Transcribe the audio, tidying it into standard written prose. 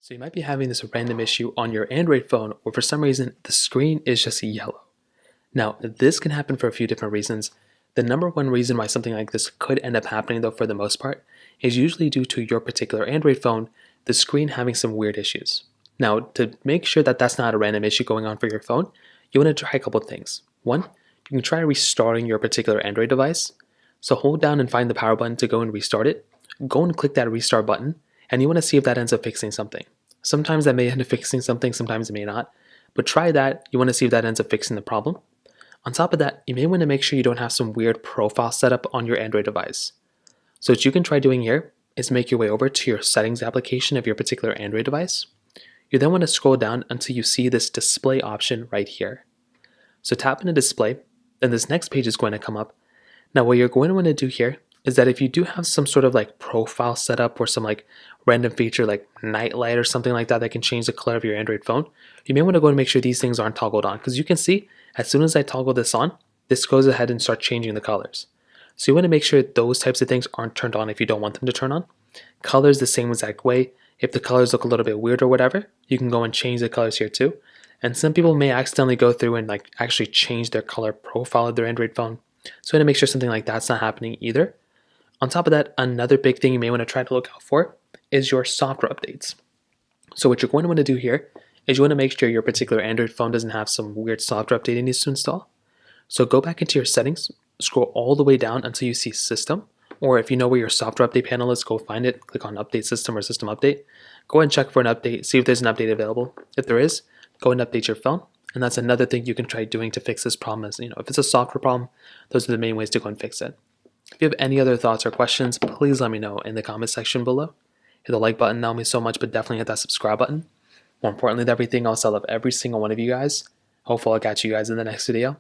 So you might be having this random issue on your Android phone where for some reason the screen is just yellow. Now, this can happen for a few different reasons. The number one reason why something like this could end up happening though for the most part is usually due to your particular Android phone, the screen having some weird issues. Now, to make sure that that's not a random issue going on for your phone, you want to try a couple things. One, you can try restarting your particular Android device. So hold down and find the power button to go and restart it. Go and click that restart button, and you want to see if that ends up fixing something. Sometimes that may end up fixing something, sometimes it may not. But try that. You want to see if that ends up fixing the problem. On top of that, you may want to make sure you don't have some weird profile setup on your Android device. So what you can try doing here is make your way over to your settings application of your particular Android device. You then want to scroll down until you see this display option right here. So tap into display, then this next page is going to come up. Now what you're going to want to do here is that if you do have some sort of like profile setup or some like random feature like night light or something like that can change the color of your Android phone, you may want to go and make sure these things aren't toggled on, because you can see as soon as I toggle this on, this goes ahead and starts changing the colors. So you want to make sure those types of things aren't turned on if you don't want them to turn on. Colors the same exact way. If the colors look a little bit weird or whatever, you can go and change the colors here too. And some people may accidentally go through and like actually change their color profile of their Android phone. So you want to make sure something like that's not happening either. On top of that, another big thing you may want to try to look out for is your software updates. So what you're going to want to do here is you want to make sure your particular Android phone doesn't have some weird software update it needs to install. So go back into your settings, scroll all the way down until you see System, or if you know where your software update panel is, go find it, click on Update System or System Update. Go ahead and check for an update, see if there's an update available. If there is, go and update your phone. And that's another thing you can try doing to fix this problem is, if it's a software problem, those are the main ways to go and fix it. If you have any other thoughts or questions, please let me know in the comment section below. Hit the like button, that will mean so much, but definitely hit that subscribe button. More importantly than everything else, I love every single one of you guys. Hopefully I'll catch you guys in the next video.